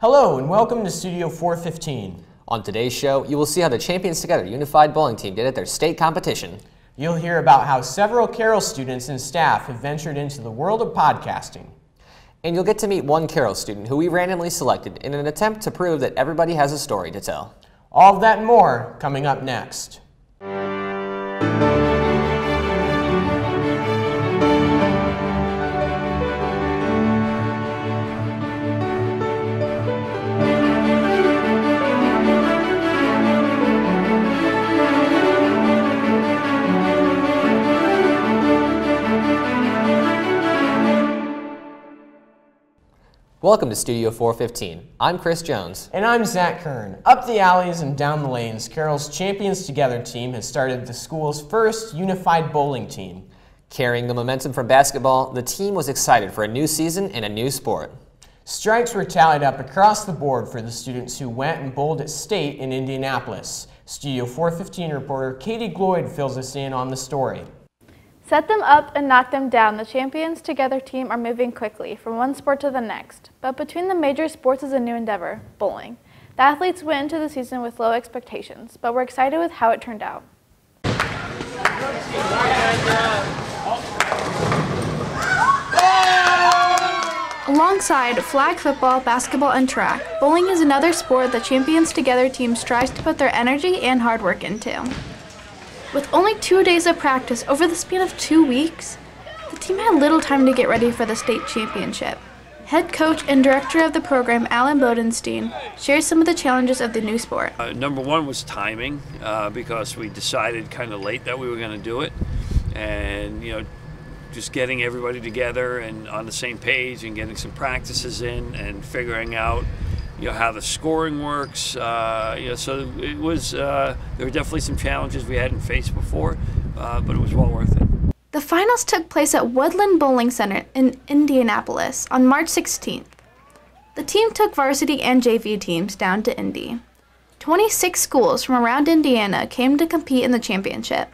Hello and welcome to Studio 415. On today's show, you will see how the Champions Together Unified Bowling Team did at their state competition. You'll hear about how several Carroll students and staff have ventured into the world of podcasting. And you'll get to meet one Carroll student who we randomly selected in an attempt to prove that everybody has a story to tell. All of that and more coming up next. Welcome to Studio 415. I'm Chris Jones. And I'm Zach Kern. Up the alleys and down the lanes, Carroll's Champions Together team has started the school's first unified bowling team. Carrying the momentum from basketball, the team was excited for a new season and a new sport. Strikes were tallied up across the board for the students who went and bowled at state in Indianapolis. Studio 415 reporter Katie Gloyd fills us in on the story. Set them up and knock them down. The Champions Together team are moving quickly from one sport to the next. But between the major sports is a new endeavor, bowling. The athletes went into the season with low expectations, but we're excited with how it turned out. Alongside flag football, basketball, and track, bowling is another sport the Champions Together team strives to put their energy and hard work into. With only 2 days of practice over the span of 2 weeks, the team had little time to get ready for the state championship. Head coach and director of the program, Alan Bodenstein, shares some of the challenges of the new sport. Number one was timing, because we decided kind of late that we were going to do it, and just getting everybody together and on the same page and getting some practices in and figuring out how the scoring works. So it was, there were definitely some challenges we hadn't faced before, but it was well worth it. The finals took place at Woodland Bowling Center in Indianapolis on March 16th. The team took varsity and JV teams down to Indy. 26 schools from around Indiana came to compete in the championship.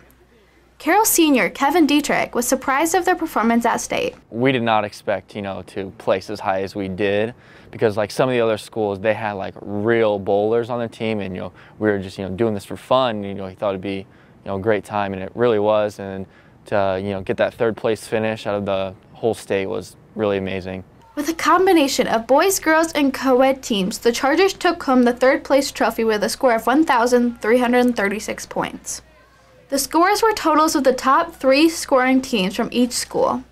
Carroll senior Kevin Dietrich was surprised of their performance at state. We did not expect, to place as high as we did, because like some of the other schools, they had like real bowlers on their team, and we were just doing this for fun. He thought it'd be a great time, and it really was. And to get that third place finish out of the whole state was really amazing. With a combination of boys, girls, and co-ed teams, the Chargers took home the third place trophy with a score of 1,336 points. The scores were totals of the top 3 scoring teams from each school.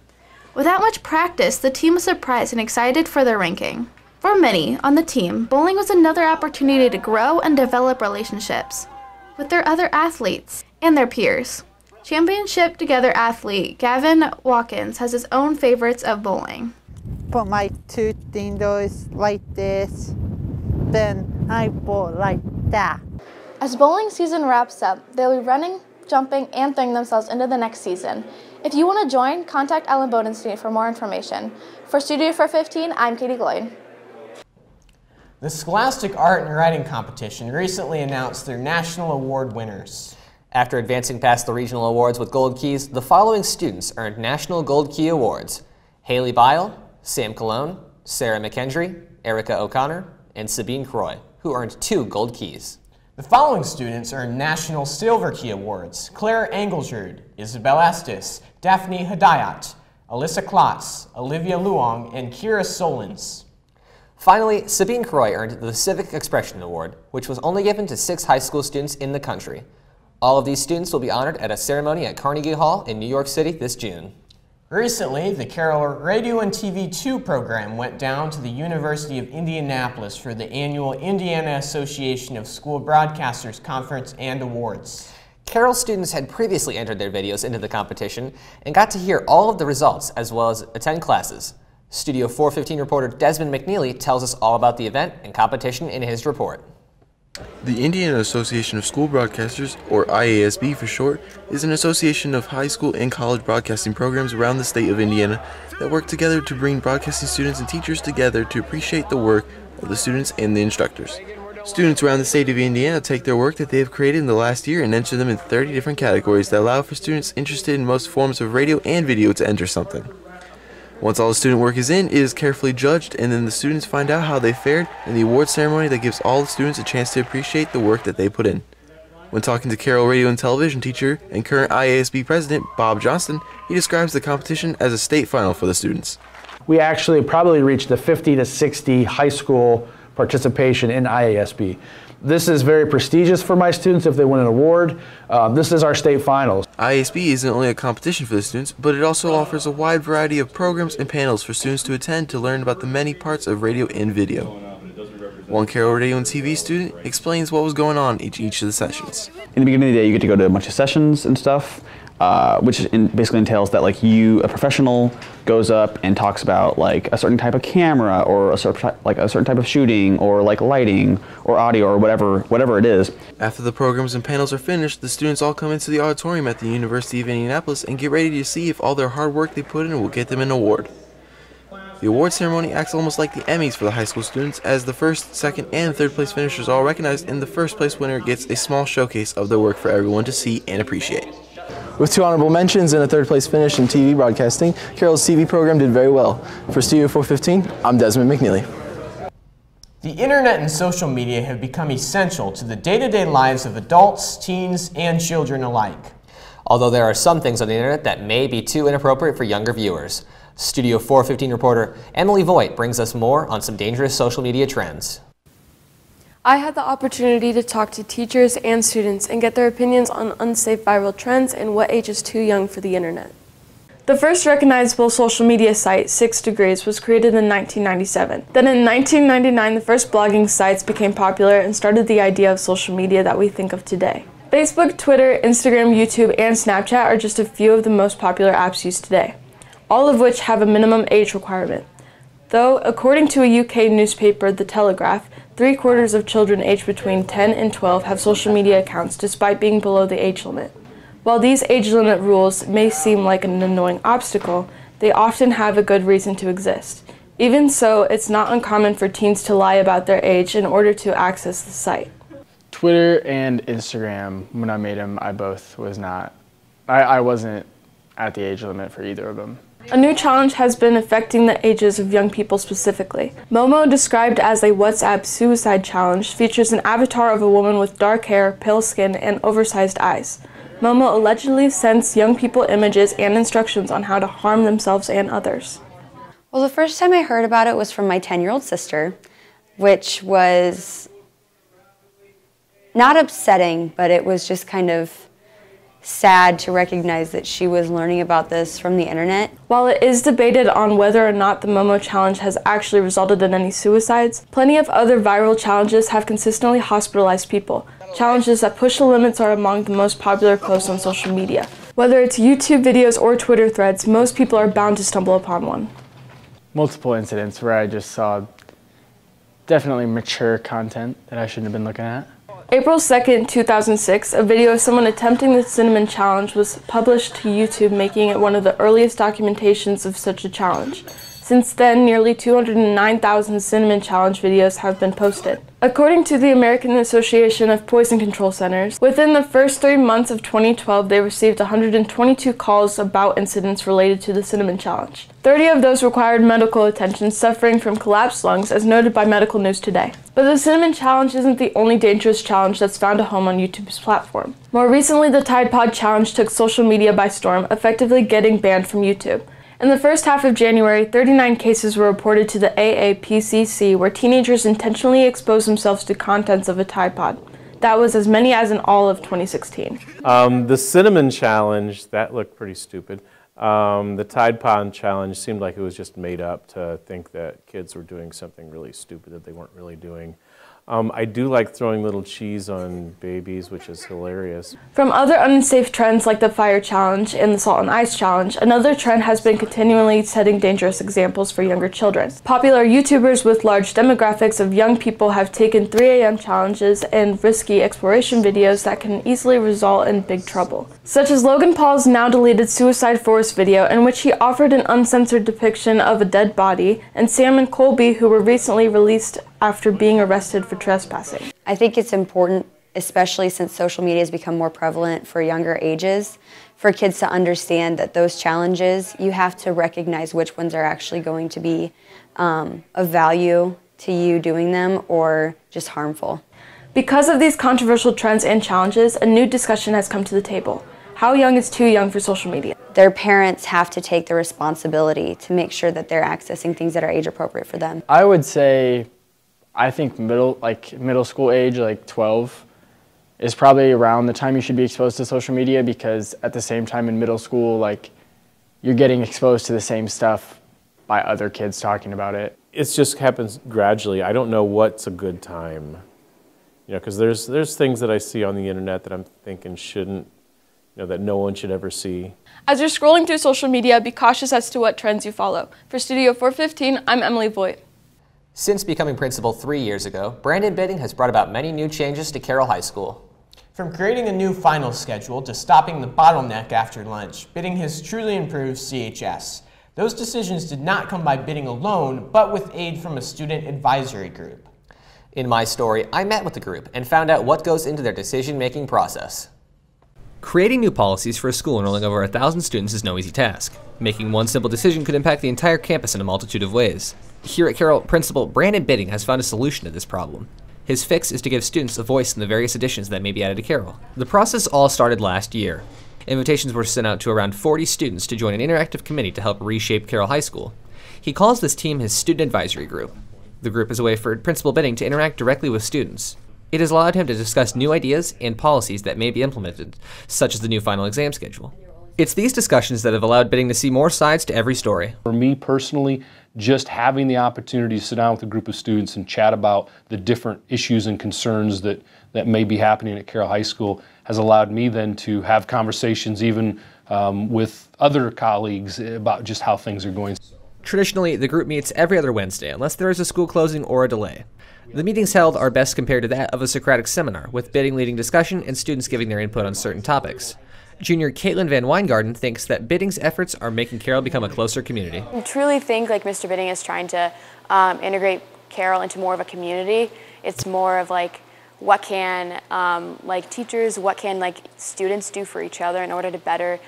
Without much practice, the team was surprised and excited for their ranking. For many on the team, bowling was another opportunity to grow and develop relationships with their other athletes and their peers. Championship Together athlete Gavin Watkins has his own favorites of bowling. Put my 2 dindos like this, then I bowl like that. As bowling season wraps up, they'll be running, jumping, and throwing themselves into the next season. If you want to join, contact Alan Bodenstein for more information. For Studio 415, I'm Katie Gloyd. The Scholastic Art and Writing Competition recently announced their National Award winners. After advancing past the regional awards with gold keys, the following students earned National Gold Key Awards: Haley Bile, Sam Cologne, Sarah McKendry, Erica O'Connor, and Sabine Croy, who earned 2 gold keys. The following students earned National Silver Key Awards: Claire Engelshard, Isabel Estes, Daphne Hadayat, Alyssa Klotz, Olivia Luong, and Kira Solins. Finally, Sabine Croy earned the Civic Expression Award, which was only given to 6 high school students in the country. All of these students will be honored at a ceremony at Carnegie Hall in New York City this June. Recently, the Carroll Radio and TV 2 program went down to the University of Indianapolis for the annual Indiana Association of School Broadcasters Conference and Awards. Carroll students had previously entered their videos into the competition and got to hear all of the results as well as attend classes. Studio 415 reporter Desmond McNeely tells us all about the event and competition in his report. The Indiana Association of School Broadcasters, or IASB for short, is an association of high school and college broadcasting programs around the state of Indiana that work together to bring broadcasting students and teachers together to appreciate the work of the students and the instructors. Students around the state of Indiana take their work that they have created in the last year and enter them in 30 different categories that allow for students interested in most forms of radio and video to enter something. Once all the student work is in, it is carefully judged, and then the students find out how they fared in the award ceremony that gives all the students a chance to appreciate the work that they put in. When talking to Carroll radio and television teacher and current IASB president Bob Johnston, he describes the competition as a state final for the students. We actually probably reached the 50 to 60 high school participation in IASB. This is very prestigious for my students if they win an award. This is our state finals. IASB isn't only a competition for the students, but it also offers a wide variety of programs and panels for students to attend to learn about the many parts of radio and video. One Carroll radio and TV student explains what was going on each of the sessions. In the beginning of the day, you get to go to a bunch of sessions and stuff, which basically entails that a professional goes up and talks about like a certain type of camera or a certain type of shooting or like lighting or audio or whatever it is. After the programs and panels are finished, the students all come into the auditorium at the University of Indianapolis and get ready to see if all their hard work they put in will get them an award. The award ceremony acts almost like the Emmys for the high school students, as the first, second, and third place finishers are all recognized, and the first place winner gets a small showcase of their work for everyone to see and appreciate. With 2 honorable mentions and a 3rd place finish in TV broadcasting, Carroll's TV program did very well. For Studio 415, I'm Desmond McNeely. The internet and social media have become essential to the day-to-day lives of adults, teens, and children alike. Although there are some things on the internet that may be too inappropriate for younger viewers. Studio 415 reporter Emily Voigt brings us more on some dangerous social media trends. I had the opportunity to talk to teachers and students and get their opinions on unsafe viral trends and what age is too young for the internet. The first recognizable social media site, 6 Degrees, was created in 1997. Then in 1999, the first blogging sites became popular and started the idea of social media that we think of today. Facebook, Twitter, Instagram, YouTube, and Snapchat are just a few of the most popular apps used today, all of which have a minimum age requirement. Though, according to a UK newspaper, The Telegraph, 3/4 of children aged between 10 and 12 have social media accounts despite being below the age limit. While these age limit rules may seem like an annoying obstacle, they often have a good reason to exist. Even so, it's not uncommon for teens to lie about their age in order to access the site. Twitter and Instagram, when I made them, I wasn't at the age limit for either of them. A new challenge has been affecting the ages of young people specifically. Momo, described as a WhatsApp suicide challenge, features an avatar of a woman with dark hair, pale skin, and oversized eyes. Momo allegedly sends young people images and instructions on how to harm themselves and others. Well, the first time I heard about it was from my 10-year-old sister, which was not upsetting, but it was just kind of sad to recognize that she was learning about this from the internet. While it is debated on whether or not the Momo challenge has actually resulted in any suicides, plenty of other viral challenges have consistently hospitalized people. Challenges that push the limits are among the most popular posts on social media. Whether it's YouTube videos or Twitter threads, most people are bound to stumble upon one. Multiple incidents where I just saw definitely mature content that I shouldn't have been looking at. April 2nd, 2006, a video of someone attempting the cinnamon challenge was published to YouTube, making it one of the earliest documentations of such a challenge. Since then, nearly 209,000 cinnamon challenge videos have been posted. According to the American Association of Poison Control Centers, within the first 3 months of 2012, they received 122 calls about incidents related to the cinnamon challenge. 30 of those required medical attention, suffering from collapsed lungs, as noted by Medical News Today. But the cinnamon challenge isn't the only dangerous challenge that's found a home on YouTube's platform. More recently, the Tide Pod challenge took social media by storm, effectively getting banned from YouTube. In the first half of January, 39 cases were reported to the AAPCC where teenagers intentionally exposed themselves to contents of a Tide Pod. That was as many as in all of 2016. The cinnamon challenge, that looked pretty stupid. The Tide Pod challenge seemed like it was just made up to think that kids were doing something really stupid that they weren't really doing. I do like throwing little cheese on babies, which is hilarious. From other unsafe trends like the fire challenge and the salt and ice challenge, another trend has been continually setting dangerous examples for younger children. Popular YouTubers with large demographics of young people have taken 3 a.m. challenges and risky exploration videos that can easily result in big trouble. Such as Logan Paul's now deleted Suicide Forest video, in which he offered an uncensored depiction of a dead body, and Sam and Colby, who were recently released after being arrested for trespassing. I think it's important especially since social media has become more prevalent for younger ages, for kids to understand that those challenges, you have to recognize which ones are actually going to be of value to you doing them or just harmful. Because of these controversial trends and challenges, a new discussion has come to the table. How young is too young for social media? Their parents have to take the responsibility to make sure that they're accessing things that are age appropriate for them. I would say, I think middle school age, like 12, is probably around the time you should be exposed to social media, because at the same time in middle school, like, you're getting exposed to the same stuff by other kids talking about it. It just happens gradually. I don't know what's a good time. You know, because there's things that I see on the internet that I'm thinking shouldn't, you know, that no one should ever see. As you're scrolling through social media, be cautious as to what trends you follow. For Studio 415, I'm Emily Voigt. Since becoming principal 3 years ago, Brandon Bidding has brought about many new changes to Carroll High School. From creating a new final schedule to stopping the bottleneck after lunch, Bidding has truly improved CHS. Those decisions did not come by Bidding alone, but with aid from a student advisory group. In my story, I met with the group and found out what goes into their decision-making process. Creating new policies for a school enrolling over 1,000 students is no easy task. Making one simple decision could impact the entire campus in a multitude of ways. Here at Carroll, Principal Brandon Bidding has found a solution to this problem. His fix is to give students a voice in the various additions that may be added to Carroll. The process all started last year. Invitations were sent out to around 40 students to join an interactive committee to help reshape Carroll High School. He calls this team his student advisory group. The group is a way for Principal Bidding to interact directly with students. It has allowed him to discuss new ideas and policies that may be implemented, such as the new final exam schedule. It's these discussions that have allowed Bidding to see more sides to every story. For me personally, just having the opportunity to sit down with a group of students and chat about the different issues and concerns that may be happening at Carroll High School has allowed me then to have conversations even with other colleagues about just how things are going. Traditionally, the group meets every other Wednesday, unless there is a school closing or a delay. The meetings held are best compared to that of a Socratic seminar, with Bidding leading discussion and students giving their input on certain topics. Junior Caitlin Van Weingarten thinks that Bidding's efforts are making Carroll become a closer community. I truly think like Mr. Bidding is trying to integrate Carroll into more of a community. It's more of like what can like teachers, what can like students do for each other in order to better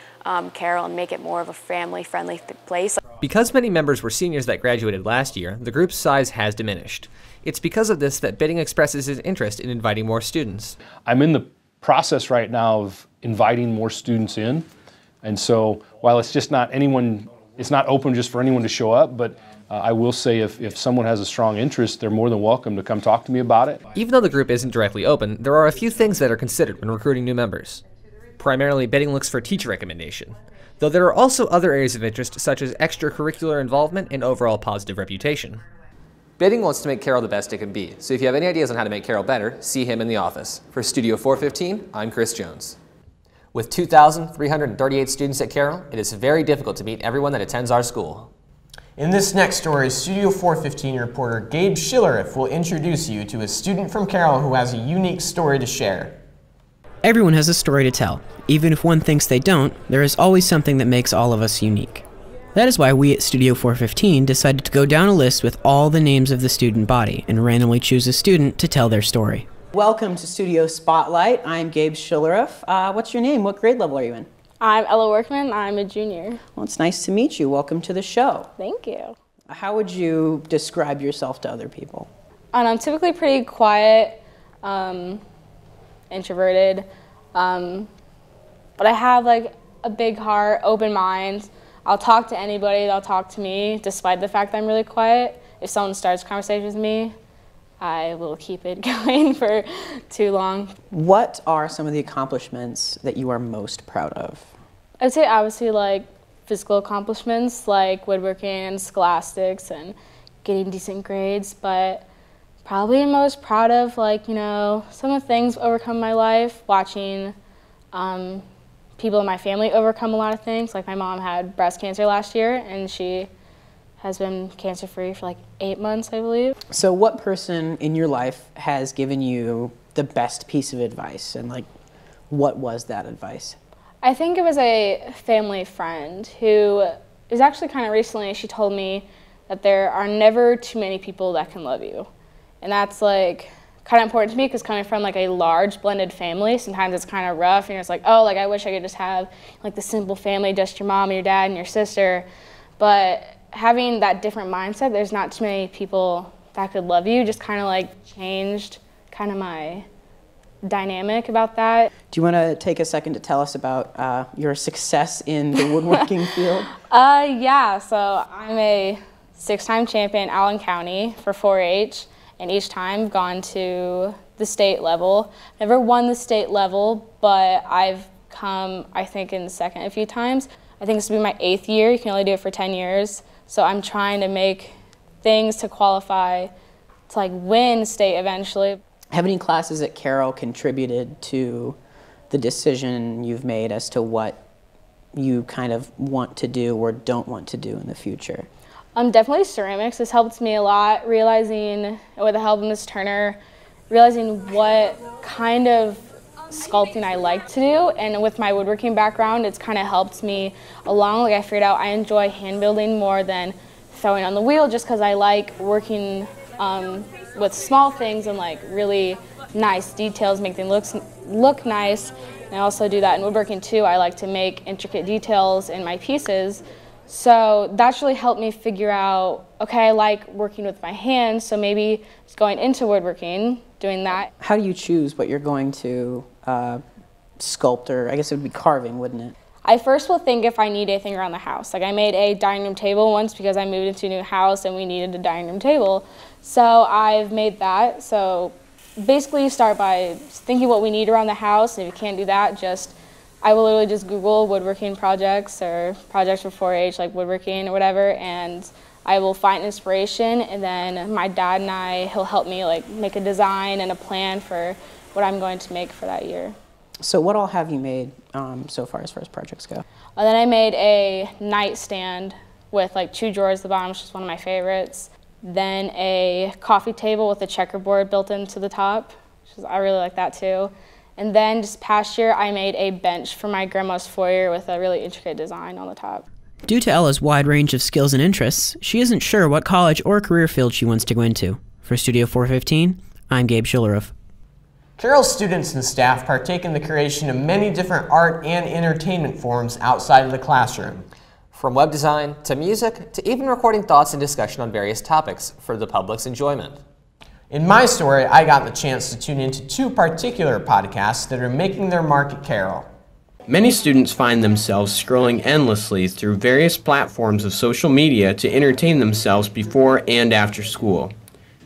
Carroll and make it more of a family-friendly place. Because many members were seniors that graduated last year, the group's size has diminished. It's because of this that Bidding expresses his interest in inviting more students. I'm in the process right now of inviting more students in, and so while it's just not anyone, it's not open just for anyone to show up, but I will say if someone has a strong interest, they're more than welcome to come talk to me about it. Even though the group isn't directly open, there are a few things that are considered when recruiting new members. Primarily, Bidding looks for teacher recommendation, though there are also other areas of interest such as extracurricular involvement and overall positive reputation. Bidding wants to make Carroll the best it can be, so if you have any ideas on how to make Carroll better, see him in the office. For Studio 415, I'm Chris Jones. With 2,338 students at Carroll, it is very difficult to meet everyone that attends our school. In this next story, Studio 415 reporter Gabe Schilleriff will introduce you to a student from Carroll who has a unique story to share. Everyone has a story to tell. Even if one thinks they don't, there is always something that makes all of us unique. That is why we at Studio 415 decided to go down a list with all the names of the student body and randomly choose a student to tell their story. Welcome to Studio Spotlight. I'm Gabe Schilleriff. What's your name? What grade level are you in? I'm Ella Workman. I'm a junior. Well, it's nice to meet you. Welcome to the show. Thank you. How would you describe yourself to other people? I'm typically pretty quiet, introverted, but I have like a big heart, open mind. I'll talk to anybody, they'll talk to me, despite the fact that I'm really quiet. If someone starts a conversation with me, I will keep it going for too long. What are some of the accomplishments that you are most proud of? I'd say obviously like physical accomplishments like woodworking and scholastics and getting decent grades, but probably most proud of like, you know, some of the things overcome my life, watching people in my family overcome a lot of things. Like my mom had breast cancer last year and she has been cancer-free for like 8 months, I believe. So what person in your life has given you the best piece of advice, and like what was that advice? I think it was a family friend who is actually kind of recently, she told me that there are never too many people that can love you. And that's like kind of important to me because coming from like a large blended family, sometimes it's kind of rough and you're just like, oh, like I wish I could just have like the simple family, just your mom, your dad, and your sister. But having that different mindset, there's not too many people that could love you, just kind of like changed kind of my dynamic about that. Do you want to take a second to tell us about your success in the woodworking field? Yeah, so I'm a 6-time champion in Allen County for 4-H, and each time gone to the state level. Never won the state level, but I've come, I think, in second a few times. I think this will be my 8th year. You can only do it for 10 years. So I'm trying to make things to qualify to like win state eventually. Have any classes at Carroll contributed to the decision you've made as to what you kind of want to do or don't want to do in the future? Definitely ceramics has helped me a lot, realizing, with the help of Ms. Turner, realizing what kind of sculpting I like to do, and with my woodworking background, it's kind of helped me along. Like I figured out I enjoy hand building more than throwing on the wheel just because I like working with small things and like really nice details, make things look nice. And I also do that in woodworking too. I like to make intricate details in my pieces. So that's really helped me figure out, okay, I like working with my hands, so maybe just going into woodworking, doing that. How do you choose what you're going to sculpt, or I guess it would be carving, wouldn't it? I first will think if I need anything around the house. Like I made a dining room table once because I moved into a new house and we needed a dining room table. So I've made that. So basically you start by thinking what we need around the house, and if you can't do that, I will literally just Google woodworking projects or projects for 4-H, like woodworking or whatever, and I will find inspiration, and then my dad and he'll help me like make a design and a plan for what I'm going to make for that year. So what all have you made so far as projects go? And then I made a nightstand with like 2 drawers at the bottom, which is one of my favorites. Then a coffee table with a checkerboard built into the top, I really like that too. And then just past year, I made a bench for my grandma's foyer with a really intricate design on the top. Due to Ella's wide range of skills and interests, she isn't sure what college or career field she wants to go into. For Studio 415, I'm Gabe Schillerov. Carroll students and staff partake in the creation of many different art and entertainment forms outside of the classroom. From web design to music to even recording thoughts and discussion on various topics for the public's enjoyment. In my story, I got the chance to tune into 2 particular podcasts that are making their mark at Carroll. Many students find themselves scrolling endlessly through various platforms of social media to entertain themselves before and after school.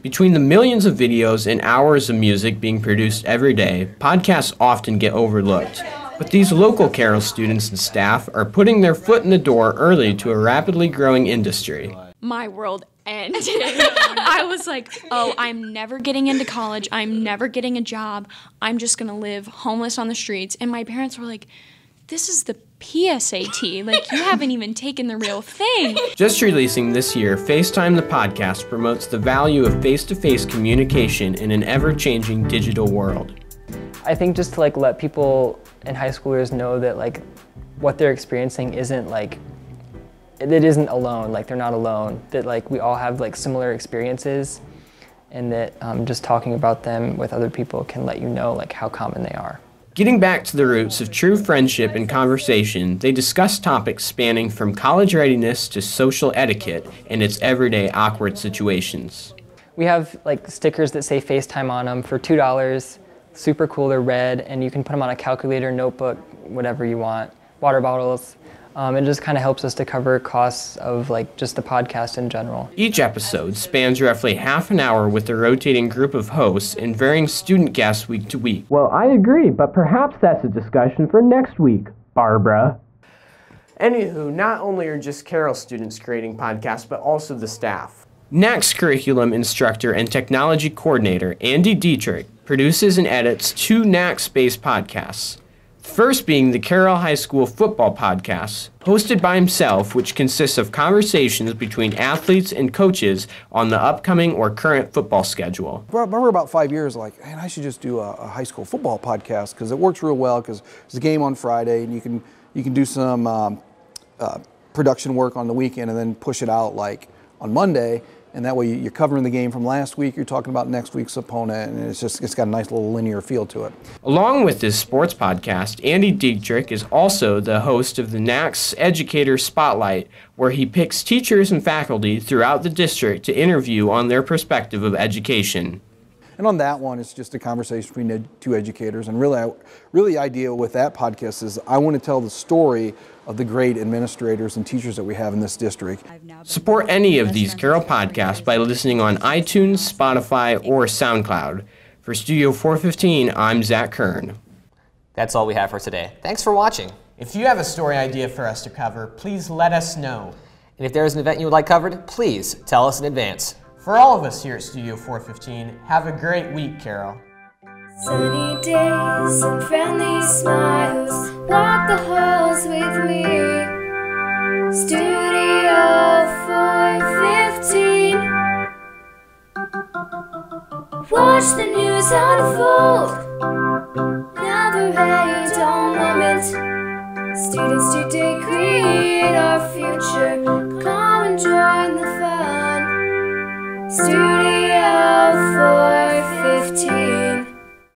Between the millions of videos and hours of music being produced every day, podcasts often get overlooked. But these local Carroll students and staff are putting their foot in the door early to a rapidly growing industry. My world ended. I was like, oh, I'm never getting into college. I'm never getting a job. I'm just going to live homeless on the streets. And my parents were like, this is the PSAT. Like, you haven't even taken the real thing. Just releasing this year, FaceTime the podcast promotes the value of face-to-face communication in an ever-changing digital world. I think just to like let people and high schoolers know that like what they're experiencing isn't like, it isn't alone, like they're not alone, that like we all have like similar experiences, and that just talking about them with other people can let you know like how common they are. Getting back to the roots of true friendship and conversation, they discuss topics spanning from college readiness to social etiquette and its everyday awkward situations. We have like stickers that say FaceTime on them for $2, super cool, they're red, and you can put them on a calculator, notebook, whatever you want, water bottles. It just kind of helps us to cover costs of like just the podcast in general. Each episode spans roughly half an hour with a rotating group of hosts and varying student guests week to week. Well, I agree, but perhaps that's a discussion for next week, Barbara. Anywho, not only are just Carroll students creating podcasts, but also the staff. NACS curriculum instructor and technology coordinator Andy Dietrich produces and edits 2 NACS-based podcasts. First being the Carroll High School football podcast, hosted by himself, which consists of conversations between athletes and coaches on the upcoming or current football schedule. I remember about 5 years, like, man, I should just do a high school football podcast because it works real well because there's a game on Friday and you can do some production work on the weekend and then push it out like on Monday. And that way you're covering the game from last week, you're talking about next week's opponent, and it's got a nice little linear feel to it. Along with this sports podcast, Andy Dietrich is also the host of the NACS Educator Spotlight, where he picks teachers and faculty throughout the district to interview on their perspective of education. And on that one, it's just a conversation between two educators. And really the idea with that podcast is I want to tell the story of the great administrators and teachers that we have in this district. Support any of these Carroll podcasts by listening on iTunes, Spotify, or SoundCloud. For Studio 415, I'm Zach Kern. That's all we have for today. Thanks for watching. If you have a story idea for us to cover, please let us know. And if there is an event you would like covered, please tell us in advance. For all of us here at Studio 415, have a great week, Carroll. Sunny days and friendly smiles, walk the halls with me. Studio 415. Watch the news unfold, never a dull moment. Students today create our future, come and join the fun. Students